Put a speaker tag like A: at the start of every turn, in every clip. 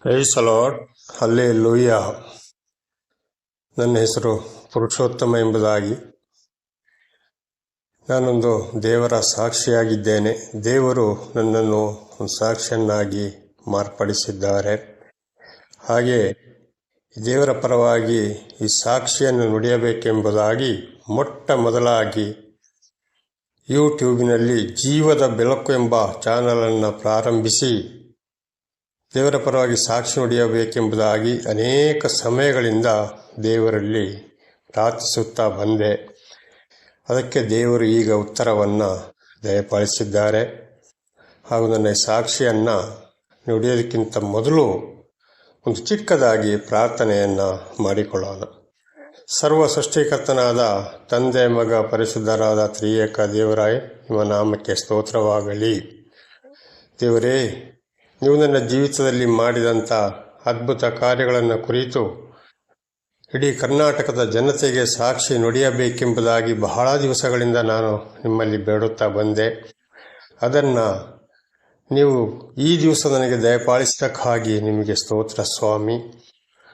A: Price the lord. Hallelujah. ನನ್ನ ಹೆಸರು ಪುರುಷೋತ್ತಮ ಎಂಬುದಾಗಿ. ನಾನೊಂದು ದೇವರ ಸಾಕ್ಷಿಯಾಗಿದ್ದೇನೆ. ದೇವರು ನನ್ನನ್ನು ಒಂದು ಸಾಕ್ಷಿಯನ್ನಾಗಿ ಮಾರ್ಪಡಿಸಿದ್ದಾರೆ. ಹಾಗೆ ದೇವರ ಪರವಾಗಿ ಈ ಸಾಕ್ಷಿಯನ್ನು ನುಡಿಯಬೇಕೆಂಬುದಾಗಿ ಮೊಟ್ಟ ಮೊದಲಾಗಿ ಯೂಟ್ಯೂಬಿನಲ್ಲಿ ಜೀವದ ಬೆಳಕು ಎಂಬ ಚಾನಲನ್ನು ಪ್ರಾರಂಭಿಸಿ ದೇವರ ಪರವಾಗಿ ಸಾಕ್ಷಿ ನುಡಿಯಬೇಕೆಂಬುದಾಗಿ ಅನೇಕ ಸಮಯಗಳಿಂದ ದೇವರಲ್ಲಿ ಪ್ರಾರ್ಥಿಸುತ್ತಾ ಬಂದೆ. ಅದಕ್ಕೆ ದೇವರು ಈಗ ಉತ್ತರವನ್ನು ದಯಪಾಲಿಸಿದ್ದಾರೆ. ಹಾಗೂ ನನ್ನ ಸಾಕ್ಷಿಯನ್ನು ನುಡಿಯೋದಕ್ಕಿಂತ ಮೊದಲು ಒಂದು ಚಿಕ್ಕದಾಗಿ ಪ್ರಾರ್ಥನೆಯನ್ನು ಮಾಡಿಕೊಳ್ಳೋಣ. ಸರ್ವ ಸೃಷ್ಟಿಕರ್ತನಾದ ತಂದೆ, ಮಗ, ಪರಿಶುದ್ಧರಾದ ತ್ರಿಯೇಕ ದೇವರಾಯ ನಿಮ್ಮ ನಾಮಕ್ಕೆ ಸ್ತೋತ್ರವಾಗಲಿ. ದೇವರೇ, ನೀವು ನನ್ನ ಜೀವಿತದಲ್ಲಿ ಮಾಡಿದಂಥ ಅದ್ಭುತ ಕಾರ್ಯಗಳನ್ನು ಕುರಿತು ಇಡೀ ಕರ್ನಾಟಕದ ಜನತೆಗೆ ಸಾಕ್ಷಿ ನುಡಿಯಬೇಕೆಂಬುದಾಗಿ ಬಹಳ ದಿವಸಗಳಿಂದ ನಾನು ನಿಮ್ಮಲ್ಲಿ ಬೇಡುತ್ತಾ ಬಂದೆ. ಅದನ್ನು ನೀವು ಈ ದಿವಸ ನನಗೆ ದಯಪಾಲಿಸಿದ್ದಕ್ಕಾಗಿ ನಿಮಗೆ ಸ್ತೋತ್ರ ಸ್ವಾಮಿ.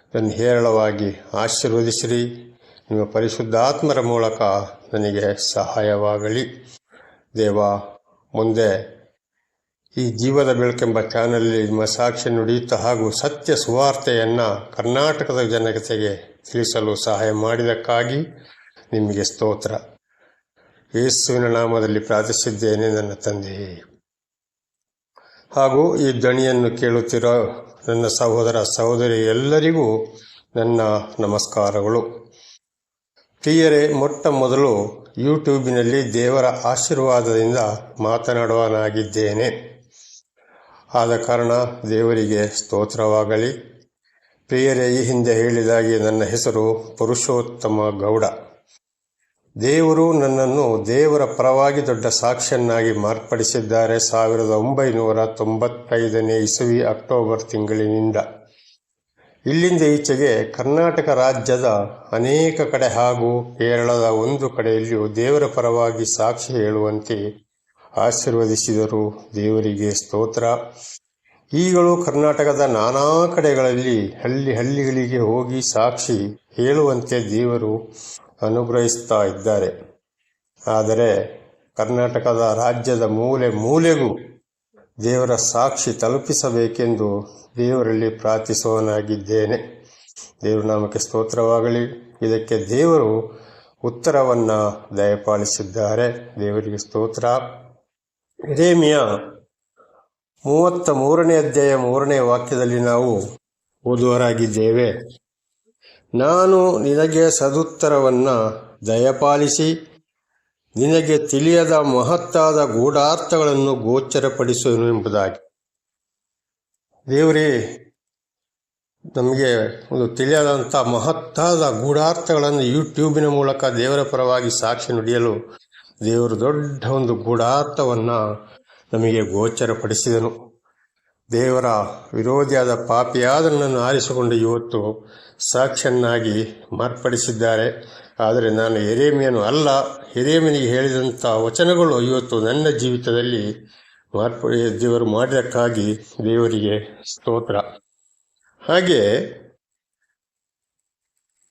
A: ಇದನ್ನು ಹೇರಳವಾಗಿ ಆಶೀರ್ವದಿಸಿರಿ. ನಿಮ್ಮ ಪರಿಶುದ್ಧಾತ್ಮರ ಮೂಲಕ ನನಗೆ ಸಹಾಯವಾಗಲಿ. ದೇವ, ಮುಂದೆ ಈ ಜೀವದ ಬೆಳಕೆಂಬ ಚಾನಲಲ್ಲಿ ನಿಮ್ಮ ಸಾಕ್ಷಿ ನುಡಿಯುತ್ತಾ ಹಾಗೂ ಸತ್ಯ ಸುವಾರ್ತೆಯನ್ನು ಕರ್ನಾಟಕದ ಜನತೆಗೆ ತಿಳಿಸಲು ಸಹಾಯ ಮಾಡಿದ್ದಕ್ಕಾಗಿ ನಿಮಗೆ ಸ್ತೋತ್ರ. ಯೇಸುವಿನ ನಾಮದಲ್ಲಿ ಪ್ರಾರ್ಥಿಸಿದ್ದೇನೆ ನನ್ನ ತಂದೆಯೇ. ಹಾಗೂ ಈ ಧ್ವನಿಯನ್ನು ಕೇಳುತ್ತಿರೋ ನನ್ನ ಸಹೋದರ ಸಹೋದರಿ ಎಲ್ಲರಿಗೂ ನನ್ನ ನಮಸ್ಕಾರಗಳು. ಪ್ರಿಯರೇ, ಮೊಟ್ಟ ಮೊದಲು ಯೂಟ್ಯೂಬಿನಲ್ಲಿ ದೇವರ ಆಶೀರ್ವಾದದಿಂದ ಮಾತನಾಡುವನಾಗಿದ್ದೇನೆ. ಆದ ಕಾರಣ ದೇವರಿಗೆ ಸ್ತೋತ್ರವಾಗಲಿ. ಪ್ರಿಯರೇ, ಈ ಹಿಂದೆ ಹೇಳಿದಾಗೆ ನನ್ನ ಹೆಸರು ಪುರುಷೋತ್ತಮ ಗೌಡ. ದೇವರು ನನ್ನನ್ನು ದೇವರ ಪರವಾಗಿ ದೊಡ್ಡ ಸಾಕ್ಷಿಯನ್ನಾಗಿ ಮಾರ್ಪಡಿಸಿದ್ದಾರೆ. 1995 ಇಸವಿ ಅಕ್ಟೋಬರ್ ತಿಂಗಳಿನಿಂದ ಇಲ್ಲಿಂದ ಈಚೆಗೆ ಕರ್ನಾಟಕ ರಾಜ್ಯದ ಅನೇಕ ಕಡೆ ಹಾಗೂ ಕೇರಳದ ಒಂದು ಕಡೆಯಲ್ಲಿಯೂ ದೇವರ ಪರವಾಗಿ ಸಾಕ್ಷಿ ಹೇಳುವಂತೆ ಆಶೀರ್ವದಿಸಿದರು. ದೇವರಿಗೆ ಸ್ತೋತ್ರ. ಈಗಲೂ ಕರ್ನಾಟಕದ ನಾನಾ ಕಡೆಗಳಲ್ಲಿ ಹಳ್ಳಿಗಳಿಗೆ ಹೋಗಿ ಸಾಕ್ಷಿ ಹೇಳುವಂತೆ ದೇವರು ಅನುಗ್ರಹಿಸ್ತಾ ಇದ್ದಾರೆ. ಆದರೆ ಕರ್ನಾಟಕದ ರಾಜ್ಯದ ಮೂಲೆ ಮೂಲೆಗೂ ದೇವರ ಸಾಕ್ಷಿ ತಲುಪಿಸಬೇಕೆಂದು ದೇವರಲ್ಲಿ ಪ್ರಾರ್ಥಿಸುವನಾಗಿದ್ದೇನೆ. ದೇವರ ನಾಮಕ್ಕೆ ಸ್ತೋತ್ರವಾಗಲಿ. ಇದಕ್ಕೆ ದೇವರು ಉತ್ತರವನ್ನು ದಯಪಾಲಿಸಿದ್ದಾರೆ. ದೇವರಿಗೆ ಸ್ತೋತ್ರ. ಯೆರೆಮೀಯ 33ನೇ ಅಧ್ಯಾಯ 3ನೇ ವಾಕ್ಯದಲ್ಲಿ ನಾವು ಓದುವರಾಗಿದ್ದೇವೆ. ನಾನು ನಿನಗೆ ಸದುತ್ತರವನ್ನು ದಯಪಾಲಿಸಿ ನಿನಗೆ ತಿಳಿಯದ ಮಹತ್ತಾದ ಗೂಢಾರ್ಥಗಳನ್ನು ಗೋಚರಪಡಿಸುವನು ಎಂಬುದಾಗಿ. ದೇವರೇ, ನಮಗೆ ಒಂದು ತಿಳಿಯದಂಥ ಮಹತ್ತಾದ ಗೂಢಾರ್ಥಗಳನ್ನು ಯೂಟ್ಯೂಬಿನ ಮೂಲಕ ದೇವರ ಪರವಾಗಿ ಸಾಕ್ಷಿ ನುಡಿಯಲು ದೇವರು ದೊಡ್ಡ ಒಂದು ಗೂಢಾರ್ಥವನ್ನು ನಮಗೆ ಗೋಚರಪಡಿಸಿದನು. ದೇವರ ವಿರೋಧಿಯಾದ ಪಾಪಿಯಾದ ನನ್ನನ್ನು ಆರಿಸಿಕೊಂಡು ಇವತ್ತು ಸಾಕ್ಷಿಯನ್ನಾಗಿ ಮಾರ್ಪಡಿಸಿದ್ದಾರೆ. ಆದರೆ ನಾನು ಯೆರೆಮೀಯನು ಅಲ್ಲ. ಯೆರೆಮೀಯನಿಗೆ ಹೇಳಿದಂಥ ವಚನಗಳು ಇವತ್ತು ನನ್ನ ಜೀವಿತದಲ್ಲಿ ದೇವರು ಮಾಡಿದ್ದಕ್ಕಾಗಿ ದೇವರಿಗೆ ಸ್ತೋತ್ರ. ಹಾಗೆ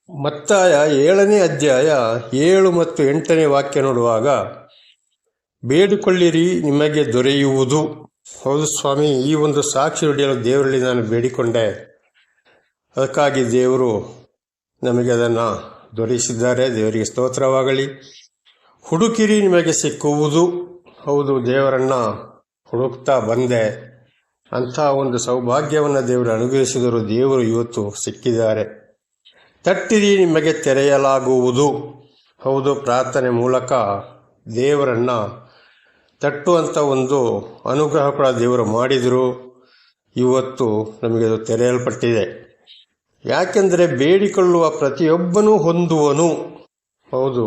A: ಮತ್ತಾಯ 7ನೇ ಅಧ್ಯಾಯ 7 ಮತ್ತು 8ನೇ ವಾಕ್ಯ ನೋಡುವಾಗ, ಬೇಡಿಕೊಳ್ಳಿರಿ ನಿಮಗೆ ದೊರೆಯುವುದು. ಹೌದು ಸ್ವಾಮಿ, ಈ ಒಂದು ಸಾಕ್ಷಿ ನುಡಿಯಲು ದೇವರಲ್ಲಿ ನಾನು ಬೇಡಿಕೊಂಡೆ. ಅದಕ್ಕಾಗಿ ದೇವರು ನಮಗೆ ಅದನ್ನು ದೊರೆಯಿಸಿದ್ದಾರೆ. ದೇವರಿಗೆ ಸ್ತೋತ್ರವಾಗಲಿ. ಹುಡುಕಿರಿ ನಿಮಗೆ ಸಿಕ್ಕುವುದು. ಹೌದು, ದೇವರನ್ನು ಹುಡುಕ್ತಾ ಬಂದೆ. ಅಂಥ ಒಂದು ಸೌಭಾಗ್ಯವನ್ನು ದೇವರು ಅನುಗ್ರಹಿಸಿದರು. ದೇವರು ಇವತ್ತು ಸಿಕ್ಕಿದ್ದಾರೆ. ತಟ್ಟಿರಿ ನಿಮಗೆ ತೆರೆಯಲಾಗುವುದು. ಹೌದು, ಪ್ರಾರ್ಥನೆ ಮೂಲಕ ದೇವರನ್ನು ತಟ್ಟುವಂಥ ಒಂದು ಅನುಗ್ರಹ ಕೂಡ ದೇವರು ಮಾಡಿದರು. ಇವತ್ತು ನಮಗೆ ಅದು ತೆರೆಯಲ್ಪಟ್ಟಿದೆ. ಯಾಕೆಂದರೆ ಬೇಡಿಕೊಳ್ಳುವ ಪ್ರತಿಯೊಬ್ಬನೂ ಹೊಂದುವನು. ಹೌದು,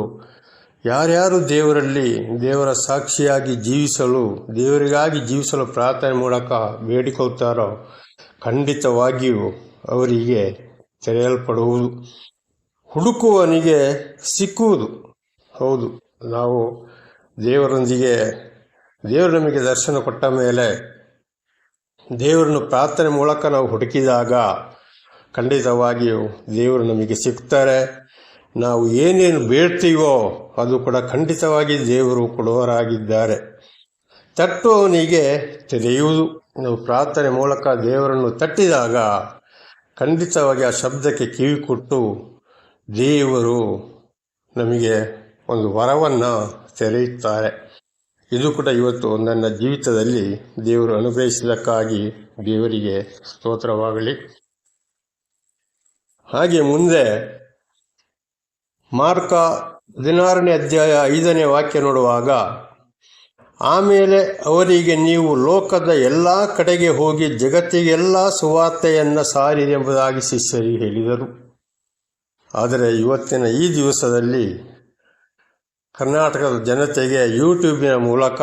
A: ಯಾರ್ಯಾರು ದೇವರಲ್ಲಿ ದೇವರ ಸಾಕ್ಷಿಯಾಗಿ ಜೀವಿಸಲು, ದೇವರಿಗಾಗಿ ಜೀವಿಸಲು ಪ್ರಾರ್ಥನೆ ಮೂಲಕ ಬೇಡಿಕೊಳ್ತಾರೋ ಖಂಡಿತವಾಗಿಯೂ ಅವರಿಗೆ ತೆರೆಯಲ್ಪಡುವುದು. ಹುಡುಕುವವನಿಗೆ ಸಿಕ್ಕುವುದು. ಹೌದು, ನಾವು ದೇವರು ನಮಗೆ ದರ್ಶನ ಕೊಟ್ಟ ಮೇಲೆ ದೇವರನ್ನು ಪ್ರಾರ್ಥನೆ ಮೂಲಕ ನಾವು ಹುಡುಕಿದಾಗ ಖಂಡಿತವಾಗಿಯೂ ದೇವರು ನಮಗೆ ಸಿಗ್ತಾರೆ. ನಾವು ಏನೇನು ಬೇಡ್ತೀವೋ ಅದು ಕೂಡ ಖಂಡಿತವಾಗಿ ದೇವರು ಕೊಡುವರಾಗಿದ್ದಾರೆ. ತಟ್ಟುವವನಿಗೆ ತೆರೆಯುವುದು. ನಾವು ಪ್ರಾರ್ಥನೆ ಮೂಲಕ ದೇವರನ್ನು ತಟ್ಟಿದಾಗ ಖಂಡಿತವಾಗಿ ಆ ಶಬ್ದಕ್ಕೆ ಕಿವಿ ಕೊಟ್ಟು ದೇವರು ನಮಗೆ ಒಂದು ವರವನ್ನು ತೆರೆಯುತ್ತಾರೆ. ಇದು ಕೂಡ ಇವತ್ತು ನನ್ನ ಜೀವಿತದಲ್ಲಿ ದೇವರು ಅನುಗ್ರಹಿಸಿದ್ದಕ್ಕಾಗಿ ದೇವರಿಗೆ ಸ್ತೋತ್ರವಾಗಲಿ. ಹಾಗೆ ಮುಂದೆ ಮಾರ್ಕ 16ನೇ ಅಧ್ಯಾಯ 5ನೇ ವಾಕ್ಯ ನೋಡುವಾಗ, ಆಮೇಲೆ ಅವರಿಗೆ, ನೀವು ಲೋಕದ ಎಲ್ಲ ಕಡೆಗೆ ಹೋಗಿ ಜಗತ್ತಿಗೆಲ್ಲ ಸುವಾರ್ತೆಯನ್ನು ಸಾರಿರಿ ಎಂಬುದಾಗಿ ಶಿಷ್ಯರಿಗೆ ಹೇಳಿದರು. ಆದರೆ ಇವತ್ತಿನ ಈ ದಿವಸದಲ್ಲಿ ಕರ್ನಾಟಕದ ಜನತೆಗೆ ಯೂಟ್ಯೂಬಿನ ಮೂಲಕ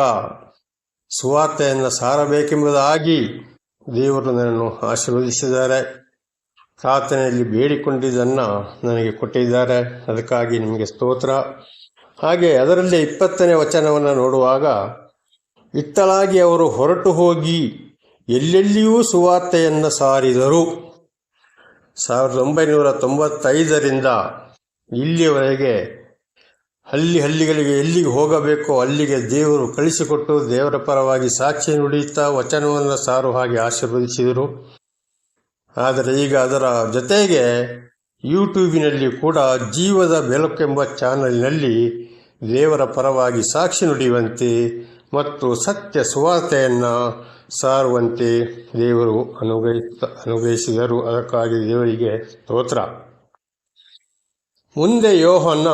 A: ಸುವಾರ್ತೆಯನ್ನು ಸಾರಬೇಕೆಂಬುದಾಗಿ ದೇವರು ನನ್ನನ್ನು ಆಶೀರ್ವದಿಸಿದ್ದಾರೆ. ಪ್ರಾರ್ಥನೆಯಲ್ಲಿ ಬೇಡಿಕೊಂಡಿದ್ದನ್ನು ನನಗೆ ಕೊಟ್ಟಿದ್ದಾರೆ. ಅದಕ್ಕಾಗಿ ನಿಮಗೆ ಸ್ತೋತ್ರ. ಹಾಗೆ ಅದರಲ್ಲಿ 20ನೇ ವಚನವನ್ನು ನೋಡುವಾಗ, ಇತ್ತಲಾಗಿ ಅವರು ಹೊರಟು ಹೋಗಿ ಎಲ್ಲೆಲ್ಲಿಯೂ ಸುವಾರ್ತೆಯನ್ನು ಸಾರಿದರು. 1995ರಿಂದ ಇಲ್ಲಿಯವರೆಗೆ ಹಳ್ಳಿಗಳಿಗೆ ಎಲ್ಲಿಗೆ ಹೋಗಬೇಕೋ ಅಲ್ಲಿಗೆ ದೇವರು ಕಳಿಸಿಕೊಟ್ಟು ದೇವರ ಪರವಾಗಿ ಸಾಕ್ಷಿ ನುಡಿಯುತ್ತಾ ವಚನವನ್ನು ಸಾರುವ ಹಾಗೆ ಆಶೀರ್ವದಿಸಿದರು. ಆದರೆ ಈಗ ಅದರ ಜೊತೆಗೆ ಯೂಟ್ಯೂಬಿನಲ್ಲಿ ಕೂಡ ಜೀವದ ಬೆಳಕೆಂಬ ಚಾನಲ್ನಲ್ಲಿ ದೇವರ ಪರವಾಗಿ ಸಾಕ್ಷಿ ನುಡಿಯುವಂತೆ ಮತ್ತು ಸತ್ಯ ಸುವಾರ್ತೆಯನ್ನು ಸಾರುವಂತೆ ದೇವರು ಅನುಗ್ರಹಿಸಿದರು. ಅದಕ್ಕಾಗಿ ದೇವರಿಗೆ ಸ್ತೋತ್ರ. ಮುಂದೆ ಯೋಹನ್ನ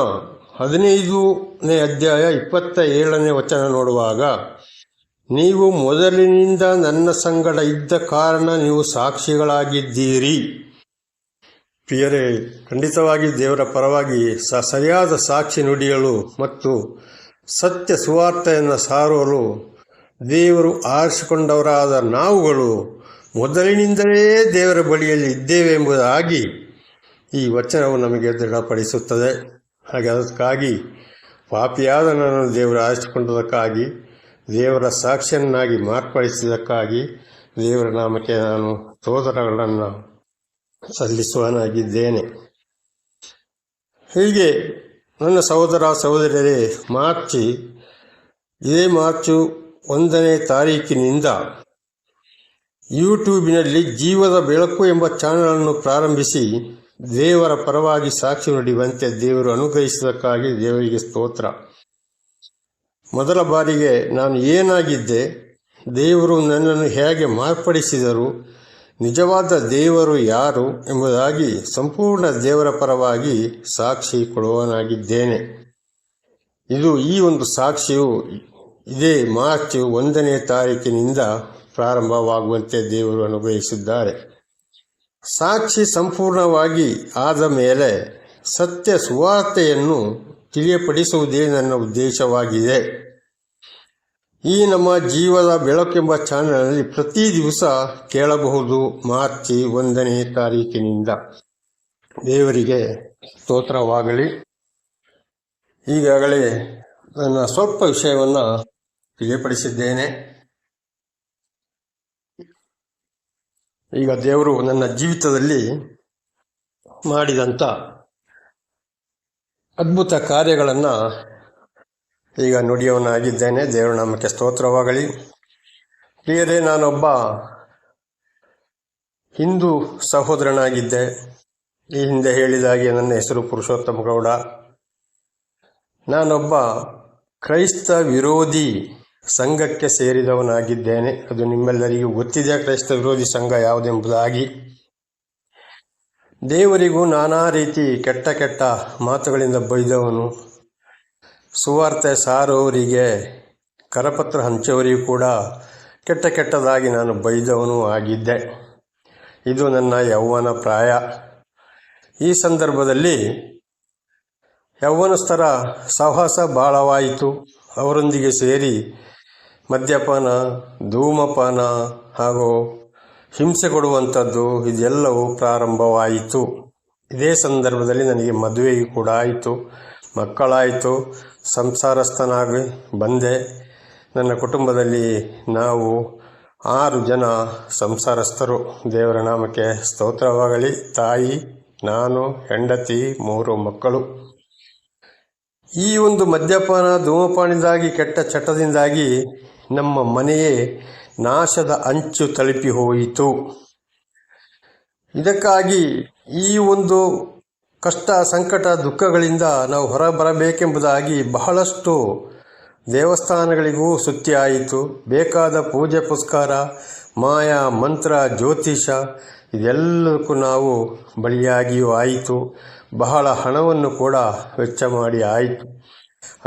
A: 15ನೇ ಅಧ್ಯಾಯ 27ನೇ ವಚನ ನೋಡುವಾಗ, ನೀವು ಮೊದಲಿನಿಂದ ನನ್ನ ಸಂಗಡ ಇದ್ದ ಕಾರಣ ನೀವು ಸಾಕ್ಷಿಗಳಾಗಿದ್ದೀರಿ. ಪ್ರಿಯರೇ, ಖಂಡಿತವಾಗಿ ದೇವರ ಪರವಾಗಿ ಸರಿಯಾದ ಸಾಕ್ಷಿ ನುಡಿಯಲು ಮತ್ತು ಸತ್ಯ ಸುವಾರ್ತೆಯನ್ನು ಸಾರಲು ದೇವರು ಆರಿಸಿಕೊಂಡವರಾದ ನಾವುಗಳು ಮೊದಲಿನಿಂದಲೇ ದೇವರ ಬಳಿಯಲ್ಲಿ ಇದ್ದೇವೆ ಎಂಬುದಾಗಿ ಈ ವಚನವು ನಮಗೆ ದೃಢಪಡಿಸುತ್ತದೆ. ಹಾಗೆ ಅದಕ್ಕಾಗಿ ಪಾಪಿಯಾದ ನನ್ನನ್ನು ದೇವರು ಆರಿಸಿಕೊಂಡದಕ್ಕಾಗಿ, ದೇವರ ಸಾಕ್ಷಿಯನ್ನಾಗಿ ಮಾರ್ಪಡಿಸಿದ್ದಕ್ಕಾಗಿ ದೇವರ ನಾಮಕ್ಕೆ ನಾನು ಸ್ತೋತ್ರಗಳನ್ನು ಸಲ್ಲಿಸುವನಾಗಿದ್ದೇನೆ. ಹೀಗೆ ನನ್ನ ಸಹೋದರ ಸಹೋದರಿಯರೇ, ಇದೇ ಮಾರ್ಚ್ 1ನೇ ತಾರೀಕಿನಿಂದ ಯೂಟ್ಯೂಬಿನಲ್ಲಿ ಜೀವದ ಬೆಳಕು ಎಂಬ ಚಾನಲನ್ನು ಪ್ರಾರಂಭಿಸಿ ದೇವರ ಪರವಾಗಿ ಸಾಕ್ಷಿ ನುಡಿಯುವಂತೆ ದೇವರು ಅನುಗ್ರಹಿಸಿದ್ದಕ್ಕಾಗಿ ದೇವರಿಗೆ ಸ್ತೋತ್ರ. ಮೊದಲ ಬಾರಿಗೆ ನಾನು ಏನಾಗಿದ್ದೆ, ದೇವರು ನನ್ನನ್ನು ಹೇಗೆ ಮಾರ್ಪಡಿಸಿದರು, ನಿಜವಾದ ದೇವರು ಯಾರು ಎಂಬುದಾಗಿ ಸಂಪೂರ್ಣ ದೇವರ ಪರವಾಗಿ ಸಾಕ್ಷಿ ಕೊಡುವನಾಗಿದ್ದೇನೆ. ಈ ಒಂದು ಸಾಕ್ಷಿಯು ಇದೇ ಮಾರ್ಚ್ 1ನೇ ತಾರೀಕಿನಿಂದ ಪ್ರಾರಂಭವಾಗುವಂತೆ ದೇವರು ಅನುಗ್ರಹಿಸಿದ್ದಾರೆ. ಸಾಕ್ಷಿ ಸಂಪೂರ್ಣವಾಗಿ ಆದ ಮೇಲೆ ಸತ್ಯ ಸುವಾರ್ತೆಯನ್ನು ತಿಳಿಯಪಡಿಸುವುದೇ ನನ್ನ ಉದ್ದೇಶವಾಗಿದೆ. ಈ ನಮ್ಮ ಜೀವದ ಬೆಳಕೆಂಬ ಚಾನಲ್ನಲ್ಲಿ ಪ್ರತಿ ದಿವಸ ಕೇಳಬಹುದು ಮಾರ್ಚ್ 1ನೇ ತಾರೀಕಿನಿಂದ. ದೇವರಿಗೆ ಸ್ತೋತ್ರವಾಗಲಿ. ಈಗಾಗಲೇ ನನ್ನ ಸ್ವಲ್ಪ ವಿಷಯವನ್ನು ತಿಳಿಯಪಡಿಸಿದ್ದೇನೆ. ಈಗ ದೇವರು ನನ್ನ ಜೀವಿತದಲ್ಲಿ ಮಾಡಿದಂಥ ಅದ್ಭುತ ಕಾರ್ಯಗಳನ್ನು ಈಗ ನುಡಿಯವನಾಗಿದ್ದೇನೆ. ದೇವರ ನಾಮಕ್ಕೆ ಸ್ತೋತ್ರವಾಗಲಿ. ಪ್ರಿಯರೇ, ನಾನೊಬ್ಬ ಹಿಂದೂ ಸಹೋದರನಾಗಿದ್ದೆ. ಈ ಹಿಂದೆ ಹೇಳಿದಾಗೆ ನನ್ನ ಹೆಸರು ಪುರುಷೋತ್ತಮ ಗೌಡ. ನಾನೊಬ್ಬ ಕ್ರೈಸ್ತ ವಿರೋಧಿ ಸಂಘಕ್ಕೆ ಸೇರಿದವನಾಗಿದ್ದೇನೆ. ಅದು ನಿಮ್ಮೆಲ್ಲರಿಗೂ ಗೊತ್ತಿದೆ, ಕ್ರೈಸ್ತ ವಿರೋಧಿ ಸಂಘ ಯಾವುದೆಂಬುದಾಗಿ. ದೇವರಿಗೂ ನಾನಾ ರೀತಿ ಕೆಟ್ಟ ಮಾತುಗಳಿಂದ ಬೈದವನು, ಸುವಾರ್ತೆ ಸಾರುವವರಿಗೆ ಕರಪತ್ರ ಹಂಚುವವರಿಗೂ ಕೂಡ ಕೆಟ್ಟದಾಗಿ ನಾನು ಬೈದವನು ಆಗಿದ್ದೆ. ಇದು ನನ್ನ ಯೌವನ ಪ್ರಾಯ. ಈ ಸಂದರ್ಭದಲ್ಲಿ ಯೌವನಸ್ಥರ ಸಹವಾಸ ಬಹಳವಾಯಿತು. ಅವರೊಂದಿಗೆ ಸೇರಿ ಮದ್ಯಪಾನ, ಧೂಮಪಾನ ಹಾಗೂ ಹಿಂಸೆ ಕೊಡುವಂಥದ್ದು ಇದೆಲ್ಲವೂ ಪ್ರಾರಂಭವಾಯಿತು. ಇದೇ ಸಂದರ್ಭದಲ್ಲಿ ನನಗೆ ಮದುವೆಯೂ ಕೂಡ ಆಯಿತು, ಮಕ್ಕಳಾಯಿತು, ಸಂಸಾರಸ್ಥನಾಗಿ ಬಂದೆ. ನನ್ನ ಕುಟುಂಬದಲ್ಲಿ ನಾವು 6 ಜನ ಸಂಸಾರಸ್ಥರು. ದೇವರ ನಾಮಕ್ಕೆ ಸ್ತೋತ್ರವಾಗಲಿ. ತಾಯಿ, ನಾನು, ಹೆಂಡತಿ, 3 ಮಕ್ಕಳು. ಈ ಒಂದು ಮದ್ಯಪಾನ ಧೂಮಪಾನದಿಂದಾಗಿ ಕೆಟ್ಟ ಚಟದಿಂದಾಗಿ ನಮ್ಮ ಮನೆಯೇ ನಾಶದ ಅಂಚು ತಲುಪಿ ಹೋಯಿತು. ಇದಕ್ಕಾಗಿ ಈ ಒಂದು ಕಷ್ಟ, ಸಂಕಟ, ದುಃಖಗಳಿಂದ ನಾವು ಹೊರಬರಬೇಕೆಂಬುದಾಗಿ ಬಹಳಷ್ಟು ದೇವಸ್ಥಾನಗಳಿಗೂ ಸುತ್ತಿ ಆಯಿತು. ಬೇಕಾದ ಪೂಜೆ ಪುಸ್ಕಾರ, ಮಾಯ ಮಂತ್ರ, ಜ್ಯೋತಿಷ ಇದೆಲ್ಲಕ್ಕೂ ನಾವು ಬಲಿಯಾಗಿಯೂ ಆಯಿತು. ಬಹಳ ಹಣವನ್ನು ಕೂಡ ವೆಚ್ಚ ಮಾಡಿ ಆಯಿತು.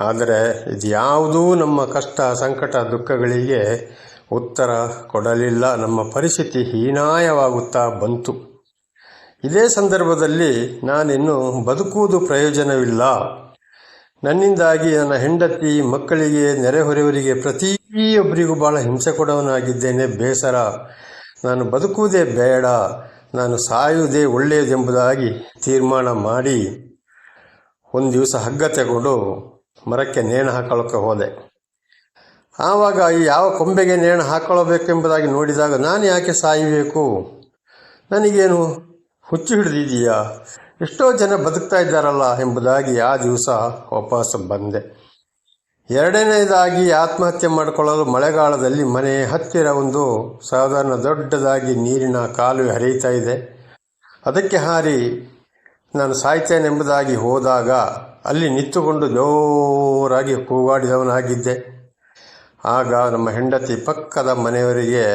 A: ಆದರೆ ಇದ್ಯಾವುದೂ ನಮ್ಮ ಕಷ್ಟ, ಸಂಕಟ, ದುಃಖಗಳಿಗೆ ಉತ್ತರ ಕೊಡಲಿಲ್ಲ. ನಮ್ಮ ಪರಿಸ್ಥಿತಿ ಹೀನಾಯವಾಗುತ್ತಾ ಬಂತು. ಇದೇ ಸಂದರ್ಭದಲ್ಲಿ ನಾನಿನ್ನು ಬದುಕುವುದು ಪ್ರಯೋಜನವಿಲ್ಲ, ನನ್ನಿಂದಾಗಿ ನನ್ನ ಹೆಂಡತಿ, ಮಕ್ಕಳಿಗೆ, ನೆರೆಹೊರೆಯವರಿಗೆ ಪ್ರತಿಯೊಬ್ಬರಿಗೂ ಬಹಳ ಹಿಂಸೆ ಕೊಡವನಾಗಿದ್ದೇನೆ, ಬೇಸರ, ನಾನು ಬದುಕುವುದೇ ಬೇಡ, ನಾನು ಸಾಯುವುದೇ ಒಳ್ಳೆಯದೆಂಬುದಾಗಿ ತೀರ್ಮಾನ ಮಾಡಿ ಒಂದು ದಿವಸ ಹಗ್ಗ ತಗೊಂಡು ಮರಕ್ಕೆ ನೇಣು ಹಾಕೊಳ್ಳೋಕ್ಕೆ ಹೋದೆ. ಆವಾಗ ಯಾವ ಕೊಂಬೆಗೆ ನೇಣು ಹಾಕೊಳ್ಳಬೇಕೆಂಬುದಾಗಿ ನೋಡಿದಾಗ ನಾನು ಯಾಕೆ ಸಾಯಬೇಕು, ನನಗೇನು ಹುಚ್ಚು ಹಿಡಿದಿದೆಯಾ, ಎಷ್ಟೋ ಜನ ಬದುಕ್ತಾ ಇದ್ದಾರಲ್ಲ ಎಂಬುದಾಗಿ ಆ ದಿವಸ ವಾಪಸ್ ಬಂದೆ. 2ನೇದಾಗಿ ಆತ್ಮಹತ್ಯೆ ಮಾಡಿಕೊಳ್ಳಲು ಮಳೆಗಾಲದಲ್ಲಿ ಮನೆ ಹತ್ತಿರ ಒಂದು ಸಾಧಾರಣ ದೊಡ್ಡದಾಗಿ ನೀರಿನ ಕಾಲುವೆ ಹರಿಯುತ್ತಾ ಇದೆ. ಅದಕ್ಕೆ ಹಾರಿ ನಾನು ಸಾಯ್ತೇನೆಂಬುದಾಗಿ ಹೋದಾಗ ಅಲ್ಲಿ ನಿಂತುಕೊಂಡು ಜೋರಾಗಿ ಕೂಗಾಡಿದವನಾಗಿದ್ದೆ. ಆಗ ನಮ್ಮ ಹೆಂಡತಿ ಪಕ್ಕದ ಮನೆಯವರಿಗೆ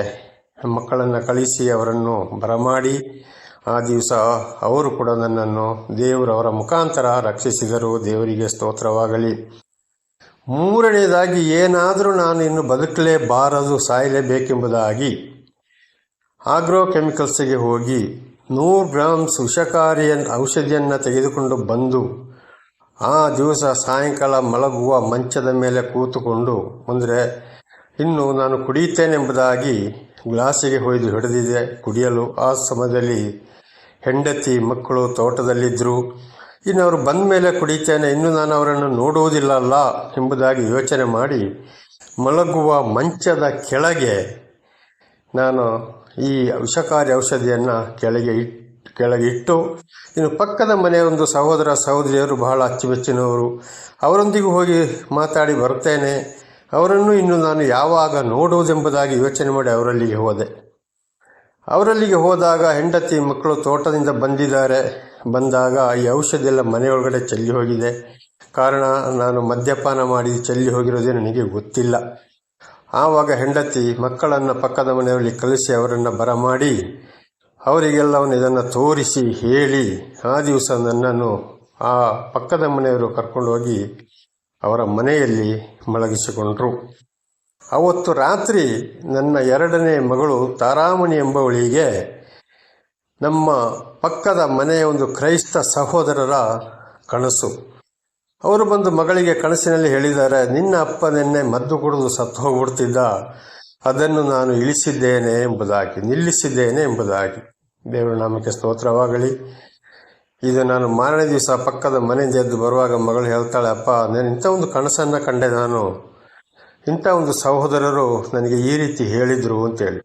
A: ಮಕ್ಕಳನ್ನು ಕಳಿಸಿ ಅವರನ್ನು ಬರಮಾಡಿ ಆ ದಿವಸ ಅವರು ಕೂಡ ನನ್ನನ್ನು ದೇವರವರ ಮುಖಾಂತರ ರಕ್ಷಿಸಿದರು. ದೇವರಿಗೆ ಸ್ತೋತ್ರವಾಗಲಿ. 3ನೇದಾಗಿ ಏನಾದರೂ ನಾನು ಇನ್ನು ಬದುಕಲೇಬಾರದು, ಸಾಯಲೇಬೇಕೆಂಬುದಾಗಿ ಆಗ್ರೋ ಕೆಮಿಕಲ್ಸ್ಗೆ ಹೋಗಿ 100 ಗ್ರಾಮ್ಸ್ ವಿಷಕಾರಿ ಔಷಧಿಯನ್ನು ತೆಗೆದುಕೊಂಡು ಬಂದು ಆ ದಿವಸ ಸಾಯಂಕಾಲ ಮಲಗುವ ಮಂಚದ ಮೇಲೆ ಕೂತುಕೊಂಡು ಅಂದರೆ ಇನ್ನು ನಾನು ಕುಡಿಯುತ್ತೇನೆಂಬುದಾಗಿ ಗ್ಲಾಸಿಗೆ ಹೊಯ್ದು ಹಿಡಿದಿದೆ ಕುಡಿಯಲು. ಆ ಸಮಯದಲ್ಲಿ ಹೆಂಡತಿ, ಮಕ್ಕಳು ತೋಟದಲ್ಲಿದ್ದರು. ಇನ್ನು ಅವರು ಬಂದ ಮೇಲೆ ಕುಡಿತೇನೆ, ಇನ್ನು ನಾನು ಅವರನ್ನು ನೋಡುವುದಿಲ್ಲಲ್ಲ ಎಂಬುದಾಗಿ ಯೋಚನೆ ಮಾಡಿ ಮಲಗುವ ಮಂಚದ ಕೆಳಗೆ ನಾನು ಈ ವಿಷಕಾರಿ ಔಷಧಿಯನ್ನು ಕೆಳಗೆ ಇಟ್ಟು ಇನ್ನು ಪಕ್ಕದ ಮನೆಯ ಒಂದು ಸಹೋದರ ಸಹೋದರಿಯರು ಬಹಳ ಅಚ್ಚುಮೆಚ್ಚಿನವರು, ಅವರೊಂದಿಗೆ ಹೋಗಿ ಮಾತಾಡಿ ಬರ್ತೇನೆ, ಅವರನ್ನು ಇನ್ನು ನಾನು ಯಾವಾಗ ನೋಡುವುದೆಂಬುದಾಗಿ ಯೋಚನೆ ಮಾಡಿ ಅವರಲ್ಲಿಗೆ ಹೋದೆ. ಅವರಲ್ಲಿಗೆ ಹೋದಾಗ ಹೆಂಡತಿ, ಮಕ್ಕಳು ತೋಟದಿಂದ ಬಂದಾಗ ಈ ಔಷಧಿ ಎಲ್ಲ ಮನೆಯೊಳಗಡೆ ಚೆಲ್ಲಿ ಹೋಗಿದೆ. ಕಾರಣ ನಾನು ಮದ್ಯಪಾನ ಮಾಡಿ ಚೆಲ್ಲಿ ಹೋಗಿರೋದೇ ನನಗೆ ಗೊತ್ತಿಲ್ಲ. ಆವಾಗ ಹೆಂಡತಿ ಮಕ್ಕಳನ್ನು ಪಕ್ಕದ ಮನೆಯಲ್ಲಿ ಕಳಿಸಿ ಅವರನ್ನು ಬರಮಾಡಿ ಅವರಿಗೆಲ್ಲವನ್ನು ಇದನ್ನು ತೋರಿಸಿ ಹೇಳಿ ಆ ದಿವಸ ನನ್ನನ್ನು ಆ ಪಕ್ಕದ ಮನೆಯವರು ಕರ್ಕೊಂಡು ಹೋಗಿ ಅವರ ಮನೆಯಲ್ಲಿ ಮಲಗಿಸಿಕೊಂಡರು. ಅವತ್ತು ರಾತ್ರಿ ನನ್ನ 2ನೇ ಮಗಳು ತಾರಾಮಣಿ ಎಂಬವಳಿಗೆ ನಮ್ಮ ಪಕ್ಕದ ಮನೆಯ ಒಂದು ಕ್ರೈಸ್ತ ಸಹೋದರರ ಕನಸು. ಅವರು ಬಂದು ಮಗಳಿಗೆ ಕನಸಿನಲ್ಲಿ ಹೇಳಿದ್ದಾರೆ, ನಿನ್ನ ಅಪ್ಪ ನಿನ್ನೆ ಮದ್ದು ಕುಡಿದು ಸತ್ತು ಹೋಗ್ಬಿಡ್ತಿದ್ದ, ಅದನ್ನು ನಾನು ನಿಲ್ಲಿಸಿದ್ದೇನೆ ಎಂಬುದಾಗಿ. ದೇವರ ನಾಮಕ್ಕೆ ಸ್ತೋತ್ರವಾಗಲಿ. ಇದು ನಾನು ಮಾರನೇ ದಿವಸ ಪಕ್ಕದ ಮನೆಯಿಂದ ಎದ್ದು ಬರುವಾಗ ಮಗಳು ಹೇಳ್ತಾಳೆ, ಅಪ್ಪ ನಾನು ಇಂಥ ಒಂದು ಕನಸನ್ನು ಕಂಡೆ, ನಾನು ಇಂಥ ಒಂದು ಸಹೋದರರು ನನಗೆ ಈ ರೀತಿ ಹೇಳಿದರು ಅಂತೇಳಿ.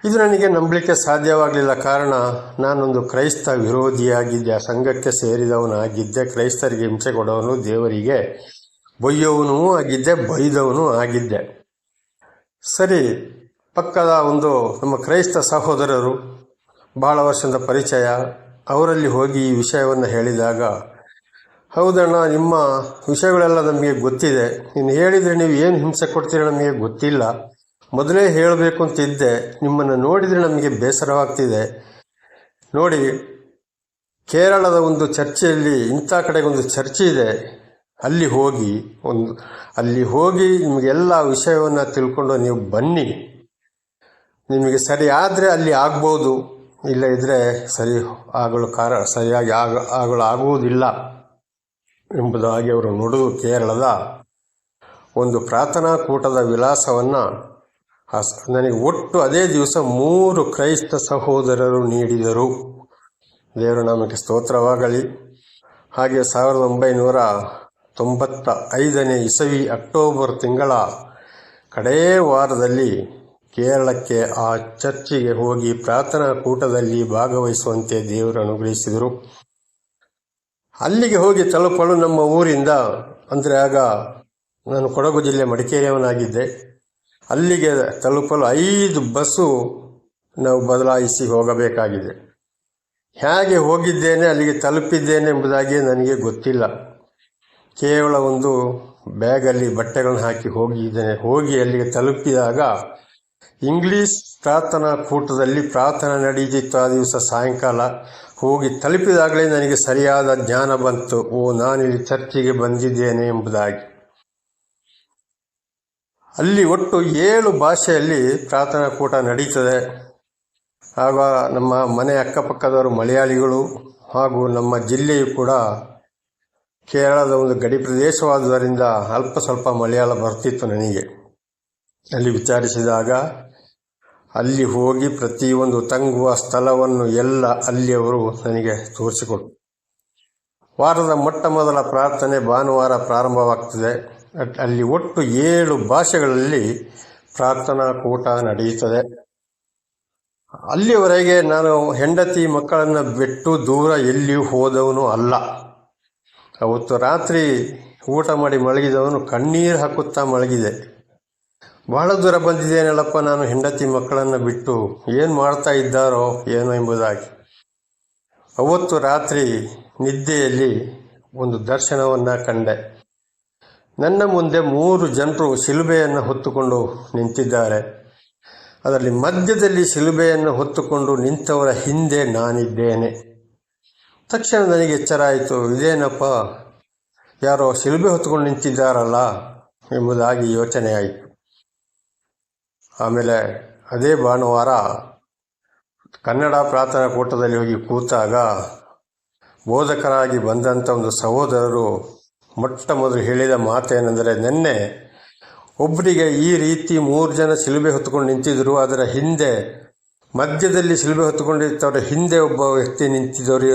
A: ಇದು ನನಗೆ ನಂಬಲಿಕ್ಕೆ ಸಾಧ್ಯವಾಗಲಿಲ್ಲ. ಕಾರಣ ನಾನೊಂದು ಕ್ರೈಸ್ತ ವಿರೋಧಿಯಾಗಿದ್ದೆ, ಆ ಸಂಘಕ್ಕೆ ಸೇರಿದವನಾಗಿದ್ದೆ, ಕ್ರೈಸ್ತರಿಗೆ ಹಿಂಸೆ ಕೊಡೋನು, ದೇವರಿಗೆ ಬೊಯ್ಯೋವನೂ ಆಗಿದ್ದೆ, ಬೈದವನೂ ಆಗಿದ್ದೆ. ಸರಿ, ಪಕ್ಕದ ಒಂದು ನಮ್ಮ ಕ್ರೈಸ್ತ ಸಹೋದರರು ಬಹಳ ವರ್ಷದ ಪರಿಚಯ, ಅವರಲ್ಲಿ ಹೋಗಿ ಈ ವಿಷಯವನ್ನು ಹೇಳಿದಾಗ, ಹೌದಣ್ಣ, ನಿಮ್ಮ ವಿಷಯಗಳೆಲ್ಲ ನಮಗೆ ಗೊತ್ತಿದೆ, ನೀನು ಹೇಳಿದರೆ ನೀವು ಏನು ಹಿಂಸೆ ಕೊಡ್ತೀರ ನಮಗೆ ಗೊತ್ತಿಲ್ಲ, ಮೊದಲೇ ಹೇಳಬೇಕು ಅಂತಿದ್ದೆ, ನಿಮ್ಮನ್ನು ನೋಡಿದರೆ ನಮಗೆ ಬೇಸರವಾಗ್ತಿದೆ. ನೋಡಿ, ಕೇರಳದ ಒಂದು ಚರ್ಚೆಯಲ್ಲಿ ಇಂಥ ಕಡೆಗೆ ಒಂದು ಚರ್ಚೆ ಇದೆ, ಅಲ್ಲಿ ಹೋಗಿ ನಿಮಗೆಲ್ಲ ವಿಷಯವನ್ನು ತಿಳ್ಕೊಂಡು ನೀವು ಬನ್ನಿ, ನಿಮಗೆ ಸರಿ ಆದರೆ ಅಲ್ಲಿ ಆಗ್ಬೋದು, ಇಲ್ಲ ಇದ್ದರೆ ಸರಿಯಾಗಿ ಆಗುವುದಿಲ್ಲ ಎಂಬುದಾಗಿ ಅವರು ನುಡಿದು ಕೇರಳದ ಒಂದು ಪ್ರಾರ್ಥನಾ ಕೂಟದ ವಿಳಾಸವನ್ನು ನನಗೆ ಒಟ್ಟು ಅದೇ ದಿವಸ 3 ಕ್ರೈಸ್ತ ಸಹೋದರರು ನೀಡಿದರು. ದೇವರ ನಾಮಕ್ಕೆ ಸ್ತೋತ್ರವಾಗಲಿ. ಹಾಗೆ 1995 ಇಸವಿ ಅಕ್ಟೋಬರ್ ತಿಂಗಳ ಕಡೇ ವಾರದಲ್ಲಿ ಕೇರಳಕ್ಕೆ ಆ ಚರ್ಚಿಗೆ ಹೋಗಿ ಪ್ರಾರ್ಥನಾ ಕೂಟದಲ್ಲಿ ಭಾಗವಹಿಸುವಂತೆ ದೇವರು ಅನುಗ್ರಹಿಸಿದರು. ಅಲ್ಲಿಗೆ ಹೋಗಿ ತಲುಪಲು ನಮ್ಮ ಊರಿಂದ, ಅಂದರೆ ಆಗ ನಾನು ಕೊಡಗು ಜಿಲ್ಲೆ ಮಡಿಕೇರಿಯವನಾಗಿದ್ದೆ, ಅಲ್ಲಿಗೆ ತಲುಪಲು 5 ಬಸ್ಸು ನಾವು ಬದಲಾಯಿಸಿ ಹೋಗಬೇಕಾಗಿದೆ. ಹೇಗೆ ಹೋಗಿದ್ದೇನೆ, ಅಲ್ಲಿಗೆ ತಲುಪಿದ್ದೇನೆ ಎಂಬುದಾಗಿ ನನಗೆ ಗೊತ್ತಿಲ್ಲ. ಕೇವಲ ಒಂದು ಬ್ಯಾಗಲ್ಲಿ ಬಟ್ಟೆಗಳನ್ನು ಹಾಕಿ ಹೋಗಿದ್ದೇನೆ. ಹೋಗಿ ಅಲ್ಲಿಗೆ ತಲುಪಿದಾಗ ಇಂಗ್ಲಿಷ್ ಪ್ರಾರ್ಥನಾ ಕೂಟದಲ್ಲಿ ಪ್ರಾರ್ಥನೆ ನಡೆಯುತ್ತಿತ್ತು. ಆ ದಿವಸ ಸಾಯಂಕಾಲ ಹೋಗಿ ತಲುಪಿದಾಗಲೇ ನನಗೆ ಸರಿಯಾದ ಜ್ಞಾನ ಬಂತು, ನಾನಿಲ್ಲಿ ಚರ್ಚಿಗೆ ಬಂದಿದ್ದೇನೆ ಎಂಬುದಾಗಿ. ಅಲ್ಲಿ ಒಟ್ಟು 7 ಭಾಷೆಯಲ್ಲಿ ಪ್ರಾರ್ಥನಾ ಕೂಟ ನಡೀತದೆ. ಆಗ ನಮ್ಮ ಮನೆ ಅಕ್ಕಪಕ್ಕದವರು ಮಲಯಾಳಿಗಳು, ಹಾಗೂ ನಮ್ಮ ಜಿಲ್ಲೆಯು ಕೂಡ ಕೇರಳದ ಒಂದು ಗಡಿ ಪ್ರದೇಶವಾದುದರಿಂದ ಅಲ್ಪ ಸ್ವಲ್ಪ ಮಲಯಾಳ ಬರ್ತಿತ್ತು ನನಗೆ. ಅಲ್ಲಿ ವಿಚಾರಿಸಿದಾಗ ಅಲ್ಲಿ ಹೋಗಿ ಪ್ರತಿಯೊಂದು ತಂಗುವ ಸ್ಥಳವನ್ನು ಎಲ್ಲ ಅಲ್ಲಿಯವರು ನನಗೆ ತೋರಿಸಿಕೊಟ್ಟರು. ವಾರದ ಮೊಟ್ಟ ಮೊದಲ ಪ್ರಾರ್ಥನೆ ಭಾನುವಾರ ಪ್ರಾರಂಭವಾಗ್ತದೆ. ಅಲ್ಲಿ ಒಟ್ಟು 7 ಭಾಷೆಗಳಲ್ಲಿ ಪ್ರಾರ್ಥನಾ ಕೂಟ ನಡೆಯುತ್ತದೆ. ಅಲ್ಲಿಯವರೆಗೆ ನಾನು ಹೆಂಡತಿ ಮಕ್ಕಳನ್ನು ಬಿಟ್ಟು ದೂರ ಎಲ್ಲಿಯೂ ಹೋದವನು ಅಲ್ಲ. ಅವತ್ತು ರಾತ್ರಿ ಊಟ ಮಾಡಿ ಮಲಗಿದವನು ಕಣ್ಣೀರು ಹಾಕುತ್ತಾ ಮಲಗಿದೆ. ಬಹಳ ದೂರ ಬಂದಿದ್ದೇನಲ್ಲಪ್ಪ ನಾನು ಹೆಂಡತಿ ಮಕ್ಕಳನ್ನು ಬಿಟ್ಟು, ಏನು ಮಾಡ್ತಾ ಇದ್ದಾರೋ ಏನೋ ಎಂಬುದಾಗಿ. ಅವತ್ತು ರಾತ್ರಿ ನಿದ್ದೆಯಲ್ಲಿ ಒಂದು ದರ್ಶನವನ್ನು ಕಂಡೆ. ನನ್ನ ಮುಂದೆ 3 ಜನರು ಶಿಲುಬೆಯನ್ನು ಹೊತ್ತುಕೊಂಡು ನಿಂತಿದ್ದಾರೆ. ಅದರಲ್ಲಿ ಮಧ್ಯದಲ್ಲಿ ಶಿಲುಬೆಯನ್ನು ಹೊತ್ತುಕೊಂಡು ನಿಂತವರ ಹಿಂದೆ ನಾನಿದ್ದೇನೆ. ತಕ್ಷಣ ನನಗೆ ಎಚ್ಚರ ಆಯಿತು, ಇದೇನಪ್ಪ, ಯಾರೋ ಶಿಲುಬೆ ಹೊತ್ತುಕೊಂಡು ನಿಂತಿದ್ದಾರಲ್ಲ ಎಂಬುದಾಗಿ ಯೋಚನೆ ಆಯಿತು. ಆಮೇಲೆ ಅದೇ ಭಾನುವಾರ ಕನ್ನಡ ಪ್ರಾರ್ಥನಾ ಕೂಟದಲ್ಲಿ ಹೋಗಿ ಕೂತಾಗ ಬೋಧಕರಾಗಿ ಬಂದಂಥ ಒಂದು ಸಹೋದರರು ಮೊಟ್ಟ ಮೊದಲು ಹೇಳಿದ ಮಾತೇನೆಂದರೆ, ನಿನ್ನೆ ಒಬ್ಬರಿಗೆ ಈ ರೀತಿ 3 ಜನ ಶಿಲುಬೆ ಹೊತ್ತುಕೊಂಡು ನಿಂತಿದ್ದರು, ಅದರ ಹಿಂದೆ ಮಧ್ಯದಲ್ಲಿ ಶಿಲುಬೆ ಹೊತ್ತುಕೊಂಡಿದ್ದವರ ಹಿಂದೆ ಒಬ್ಬ ವ್ಯಕ್ತಿ ನಿಂತಿದ್ದವರು,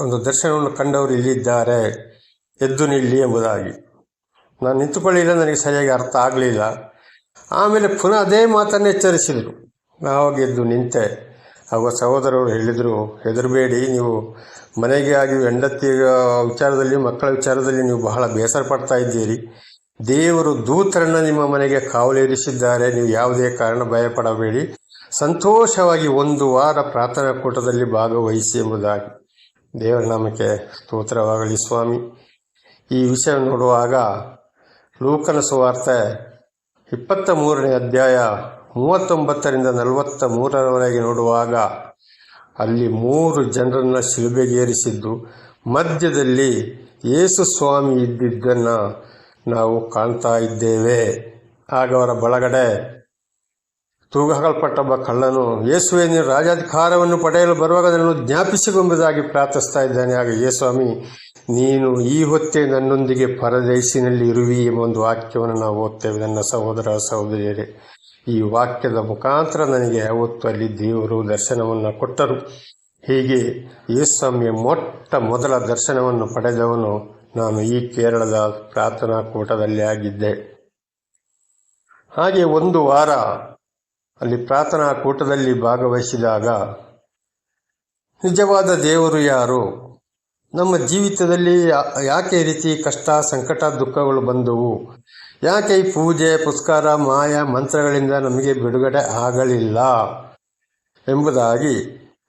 A: ಒಂದು ದರ್ಶನವನ್ನು ಕಂಡವರು ಇಲ್ಲಿದ್ದಾರೆ, ಎದ್ದು ನಿಲ್ಲಿ ಎಂಬುದಾಗಿ. ನಾನು ನಿಂತುಕೊಳ್ಳಿಲ್ಲ, ನನಗೆ ಸರಿಯಾಗಿ ಅರ್ಥ ಆಗಲಿಲ್ಲ. ಆಮೇಲೆ ಪುನಃ ಅದೇ ಮಾತನ್ನು ಎಚ್ಚರಿಸಿದರು. ನಾವು ಎದ್ದು ನಿಂತೆ. ಆಗ ಸಹೋದರರು ಹೇಳಿದರು, ಹೆದರಬೇಡಿ, ನೀವು ಮನೆಗೆ ಆಗಿ ಹೆಂಡತಿಯ ವಿಚಾರದಲ್ಲಿ ಮಕ್ಕಳ ವಿಚಾರದಲ್ಲಿ ನೀವು ಬಹಳ ಬೇಸರ ಪಡ್ತಾ ಇದ್ದೀರಿ. ದೇವರು ದೂತರನ್ನು ನಿಮ್ಮ ಮನೆಗೆ ಕಾವಲಿರಿಸಿದ್ದಾರೆ. ನೀವು ಯಾವುದೇ ಕಾರಣ ಭಯಪಡಬೇಡಿ, ಸಂತೋಷವಾಗಿ 1 ವಾರ ಪ್ರಾರ್ಥನಾ ಕೂಟದಲ್ಲಿ ಭಾಗವಹಿಸಿ ಎಂಬುದಾಗಿ. ದೇವರ ನಾಮಕ್ಕೆ ಸ್ತೋತ್ರವಾಗಲಿ ಸ್ವಾಮಿ. ಈ ವಿಷಯ ನೋಡುವಾಗ ಲೂಕನ ಸುವಾರ್ತೆ 23ನೇ ಅಧ್ಯಾಯ 39ರಿಂದ 43ರವರೆಗೆ ನೋಡುವಾಗ ಅಲ್ಲಿ 3 ಜನರನ್ನು ಶಿಲುಬೆಗೇರಿಸಿದ್ದು, ಮಧ್ಯದಲ್ಲಿ ಯೇಸು ಸ್ವಾಮಿ ಇದ್ದಿದ್ದನ್ನು ನಾವು ಕಾಣ್ತಾ ಇದ್ದೇವೆ. ಆಗ ಅವರ ಬಳಗಡೆ ತೂಗಾಕಲ್ಪಟ್ಟೊಬ್ಬ ಕಳ್ಳನು, ಯೇಸುವೆ, ನೀನು ರಾಜಾಧಿಕಾರವನ್ನು ಪಡೆಯಲು ಬರುವಾಗ ನನ್ನನ್ನು ಜ್ಞಾಪಿಸಿಕೊಂಬುದಾಗಿ ಪ್ರಾರ್ಥಿಸ್ತಾ ಇದ್ದಾನೆ. ಆಗ ಯೇಸ್ವಾಮಿ, ನೀನು ಈ ಹೊತ್ತೇ ನನ್ನೊಂದಿಗೆ ಪರದೈಸಿನಲ್ಲಿ ಇರುವಿ ಎಂಬ ಒಂದು ವಾಕ್ಯವನ್ನು ನಾವು ಓದ್ತೇವೆ. ನನ್ನ ಸಹೋದರ ಸಹೋದರಿಯರೇ, ಈ ವಾಕ್ಯದ ಮುಖಾಂತರ ನನಗೆ ಅವತ್ತು ಅಲ್ಲಿ ದೇವರು ದರ್ಶನವನ್ನು ಕೊಟ್ಟರು. ಹೀಗೆ ಯೇಸ್ವಾಮಿಯ ಮೊಟ್ಟ ಮೊದಲ ದರ್ಶನವನ್ನು ಪಡೆದವನು ನಾನು ಈ ಕೇರಳದ ಪ್ರಾರ್ಥನಾ ಕೂಟದಲ್ಲಿ ಆಗಿದ್ದೆ. ಹಾಗೆ 1 ವಾರ ಅಲ್ಲಿ ಪ್ರಾರ್ಥನಾ ಕೂಟದಲ್ಲಿ ಭಾಗವಹಿಸಿದಾಗ ನಿಜವಾದ ದೇವರು ಯಾರು, ನಮ್ಮ ಜೀವಿತದಲ್ಲಿ ಯಾಕೆ ಈ ರೀತಿ ಕಷ್ಟ ಸಂಕಟ ದುಃಖಗಳು ಬಂದವು, ಯಾಕೆ ಈ ಪೂಜೆ ಪುಸ್ಕಾರ ಮಾಯ ಮಂತ್ರಗಳಿಂದ ನಮಗೆ ಬಿಡುಗಡೆ ಆಗಲಿಲ್ಲ ಎಂಬುದಾಗಿ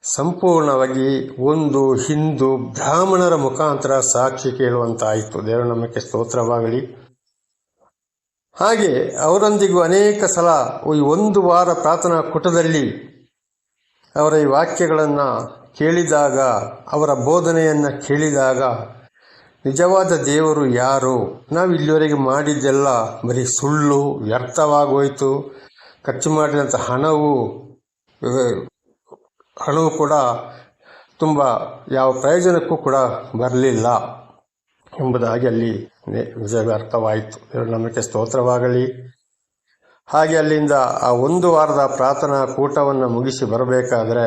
A: ಸಂಪೂರ್ಣವಾಗಿ ಒಂದು ಹಿಂದೂ ಬ್ರಾಹ್ಮಣರ ಮುಖಾಂತರ ಸಾಕ್ಷಿ ಕೇಳುವಂತಾಯಿತು. ದೇವರ ನಮಗೆ ಸ್ತೋತ್ರವಾಗಲಿ. ಹಾಗೆ ಅವರೊಂದಿಗೂ ಅನೇಕ ಸಲ ಈ 1 ವಾರ ಪ್ರಾರ್ಥನಾ ಕೂಟದಲ್ಲಿ ಅವರ ಈ ವಾಕ್ಯಗಳನ್ನು ಕೇಳಿದಾಗ, ಅವರ ಬೋಧನೆಯನ್ನು ಕೇಳಿದಾಗ, ನಿಜವಾದ ದೇವರು ಯಾರು, ನಾವು ಇಲ್ಲಿವರೆಗೆ ಮಾಡಿದ್ದೆಲ್ಲ ಬರೀ ಸುಳ್ಳು, ವ್ಯರ್ಥವಾಗೋಯಿತು, ಖರ್ಚು ಮಾಡಿದಂಥ ಹಣವು ಕೂಡ ತುಂಬ ಯಾವ ಪ್ರಯೋಜನಕ್ಕೂ ಕೂಡ ಬರಲಿಲ್ಲ ಎಂಬುದಾಗಿ ಅಲ್ಲಿ ನಿಜ ಅರ್ಥವಾಯಿತು. ನಮಗೆ ಸ್ತೋತ್ರವಾಗಲಿ. ಹಾಗೆ ಅಲ್ಲಿಂದ ಆ 1 ವಾರದ ಪ್ರಾರ್ಥನಾ ಕೂಟವನ್ನು ಮುಗಿಸಿ ಬರಬೇಕಾದ್ರೆ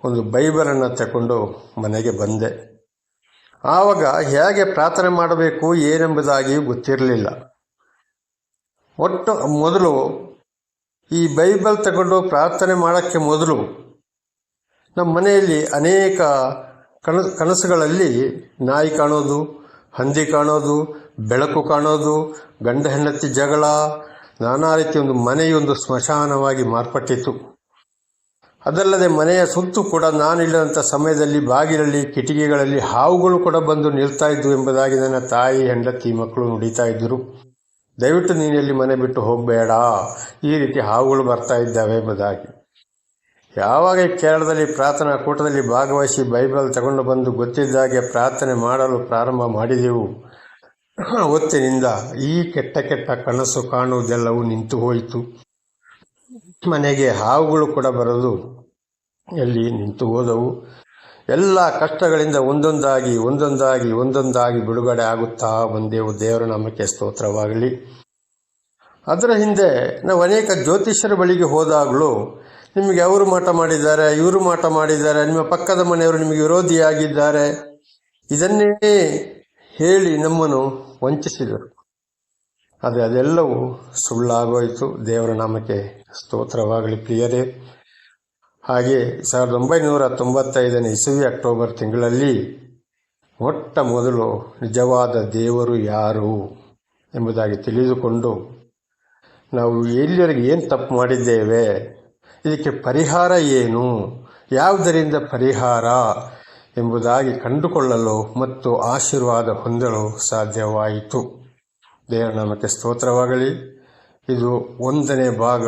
A: ಒಂದು ಬೈಬಲನ್ನು ತಗೊಂಡು ಮನೆಗೆ ಬಂದೆ. ಆವಾಗ ಹೇಗೆ ಪ್ರಾರ್ಥನೆ ಮಾಡಬೇಕು ಏನೆಂಬುದಾಗಿ ಗೊತ್ತಿರಲಿಲ್ಲ. ಮೊದಲು ಈ ಬೈಬಲ್ ತಗೊಂಡು ಪ್ರಾರ್ಥನೆ ಮಾಡೋಕ್ಕೆ ಮೊದಲು ನಮ್ಮ ಮನೆಯಲ್ಲಿ ಅನೇಕ ಕನಸುಗಳಲ್ಲಿ ನಾಯಿ ಕಾಣೋದು, ಹಂದಿ ಕಾಣೋದು, ಬೆಳಕು ಕಾಣೋದು, ಗಂಡ ಹೆಂಡತಿ ಜಗಳ, ನಾನಾ ರೀತಿ ಒಂದು ಮನೆಯೊಂದು ಸ್ಮಶಾನವಾಗಿ ಮಾರ್ಪಟ್ಟಿತು. ಅದಲ್ಲದೆ ಮನೆಯ ಸುತ್ತು ಕೂಡ ನಾನಿಲ್ಲದಂಥ ಸಮಯದಲ್ಲಿ ಬಾಗಿಲಲ್ಲಿ, ಕಿಟಿಕಿಗಳಲ್ಲಿ ಹಾವುಗಳು ಕೂಡ ಬಂದು ನಿಲ್ತಾ ಇದ್ವು ಎಂಬುದಾಗಿ ನನ್ನ ತಾಯಿ, ಹೆಂಡತಿ, ಮಕ್ಕಳು ನುಡಿತಾ ಇದ್ದರು. ದಯವಿಟ್ಟು ನೀನೆಲ್ಲಿ ಮನೆ ಬಿಟ್ಟು ಹೋಗಬೇಡ, ಈ ರೀತಿ ಹಾವುಗಳು ಬರ್ತಾ ಇದ್ದಾವೆ ಎಂಬುದಾಗಿ. ಯಾವಾಗ ಕೇರಳದಲ್ಲಿ ಪ್ರಾರ್ಥನಾ ಕೂಟದಲ್ಲಿ ಭಾಗವಹಿಸಿ ಬೈಬಲ್ ತಗೊಂಡು ಬಂದು ಗೊತ್ತಿದ್ದಾಗೆ ಪ್ರಾರ್ಥನೆ ಮಾಡಲು ಪ್ರಾರಂಭ ಮಾಡಿದೆವು, ಹೊತ್ತಿನಿಂದ ಈ ಕೆಟ್ಟ ಕೆಟ್ಟ ಕನಸು ಕಾಣುವುದೆಲ್ಲವೂ ನಿಂತು ಹೋಯಿತು. ಮನೆಗೆ ಹಾವುಗಳು ಕೂಡ ಬರೋದು ಎಲ್ಲಿ ನಿಂತು ಹೋದವು. ಎಲ್ಲ ಕಷ್ಟಗಳಿಂದ ಒಂದೊಂದಾಗಿ ಒಂದೊಂದಾಗಿ ಒಂದೊಂದಾಗಿ ಬಿಡುಗಡೆ ಆಗುತ್ತಾ ಬಂದೆವು. ದೇವರ ನಾಮಕ್ಕೆ ಸ್ತೋತ್ರವಾಗಲಿ. ಅದರ ಹಿಂದೆ ನಾವು ಅನೇಕ ಜ್ಯೋತಿಷ್ಯರ ಬಳಿಗೆ ಹೋದಾಗಲೂ ನಿಮಗೆ ಅವರು ಮಾಟ ಮಾಡಿದ್ದಾರೆ, ಇವರು ಮಾಟ ಮಾಡಿದ್ದಾರೆ, ನಿಮ್ಮ ಪಕ್ಕದ ಮನೆಯವರು ನಿಮಗೆ ವಿರೋಧಿಯಾಗಿದ್ದಾರೆ, ಇದನ್ನೇ ಹೇಳಿ ನಮ್ಮನ್ನು ವಂಚಿಸಿದರು. ಆದರೆ ಅದೆಲ್ಲವೂ ಸುಳ್ಳಾಗೋಯಿತು. ದೇವರ ನಾಮಕ್ಕೆ ಸ್ತೋತ್ರವಾಗಲಿ ಪ್ರಿಯರೇ. ಹಾಗೆ 1995 ಇಸವಿ ಅಕ್ಟೋಬರ್ ತಿಂಗಳಲ್ಲಿ ಮೊಟ್ಟ ಮೊದಲು ನಿಜವಾದ ದೇವರು ಯಾರು ಎಂಬುದಾಗಿ ತಿಳಿದುಕೊಂಡು ನಾವು ಎಲ್ಲಿವರೆಗೆ ಏನು ತಪ್ಪು ಮಾಡಿದ್ದೇವೆ, ಇದಕ್ಕೆ ಪರಿಹಾರ ಏನು, ಯಾವುದರಿಂದ ಪರಿಹಾರ ಎಂಬುದಾಗಿ ಕಂಡುಕೊಳ್ಳಲು ಮತ್ತು ಆಶೀರ್ವಾದ ಹೊಂದಲು ಸಾಧ್ಯವಾಯಿತು. ದೇವರ ನಾಮಕ್ಕೆ ಸ್ತೋತ್ರವಾಗಲಿ. ಇದು 1ನೇ ಭಾಗ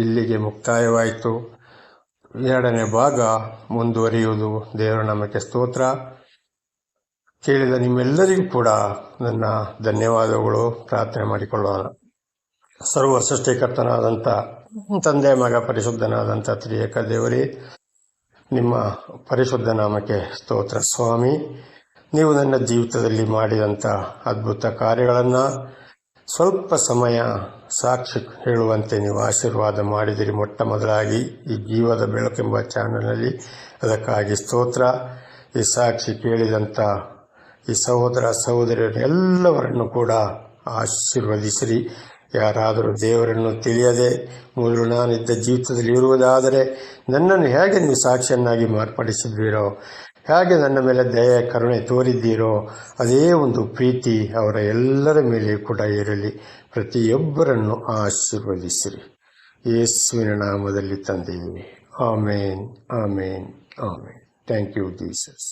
A: ಇಲ್ಲಿಗೆ ಮುಕ್ತಾಯವಾಯಿತು. 2ನೇ ಭಾಗ ಮುಂದುವರಿಯುವುದು. ದೇವರ ನಾಮಕ್ಕೆ ಸ್ತೋತ್ರ. ಕೇಳಿದ ನಿಮ್ಮೆಲ್ಲರಿಗೂ ಕೂಡ ನನ್ನ ಧನ್ಯವಾದಗಳು. ಪ್ರಾರ್ಥನೆ ಮಾಡಿಕೊಳ್ಳೋಣ. ಸರ್ವ ಸೃಷ್ಟಿಕರ್ತನಾದಂಥ ತಂದೆ, ಮಗ, ಪರಿಶುದ್ಧನಾದಂಥ ತ್ರಿಯೇಕ ದೇವರೇ, ನಿಮ್ಮ ಪರಿಶುದ್ಧ ನಾಮಕ್ಕೆ ಸ್ತೋತ್ರ. ಸ್ವಾಮಿ, ನೀವು ನನ್ನ ಜೀವಿತದಲ್ಲಿ ಮಾಡಿದಂಥ ಅದ್ಭುತ ಕಾರ್ಯಗಳನ್ನು ಸ್ವಲ್ಪ ಸಮಯ ಸಾಕ್ಷಿ ಹೇಳುವಂತೆ ನೀವು ಆಶೀರ್ವಾದ ಮಾಡಿದಿರಿ. ಮೊಟ್ಟ ಮೊದಲಾಗಿ ಈ ಜೀವದ ಬೆಳಕೆಂಬ ಚಾನಲ್ನಲ್ಲಿ, ಅದಕ್ಕಾಗಿ ಸ್ತೋತ್ರ. ಈ ಸಾಕ್ಷಿ ಕೇಳಿದಂಥ ಈ ಸಹೋದರ ಸಹೋದರಿಯರು ಎಲ್ಲವರನ್ನು ಕೂಡ ಆಶೀರ್ವದಿಸಿರಿ. ಯಾರಾದರೂ ದೇವರನ್ನು ತಿಳಿಯದೆ ಮೊದಲು ನಾನಿದ್ದ ಜೀವಿತದಲ್ಲಿ ಇರುವುದಾದರೆ ನನ್ನನ್ನು ಹೇಗೆ ನೀವು ಸಾಕ್ಷಿಯನ್ನಾಗಿ ಮಾರ್ಪಡಿಸಿದ್ದೀರೋ, ಹೇಗೆ ನನ್ನ ಮೇಲೆ ದಯೆ ಕರುಣೆ ತೋರಿದ್ದೀರೋ, ಅದೇ ಒಂದು ಪ್ರೀತಿ ಅವರ ಎಲ್ಲರ ಮೇಲೆ ಕೂಡ ಇರಲಿ. ಪ್ರತಿಯೊಬ್ಬರನ್ನು ಆಶೀರ್ವದಿಸಿರಿ. ಯೇಸುವಿನ ನಾಮದಲ್ಲಿ ತಂದೆಯೇ, amen, amen, amen. Thank you Jesus.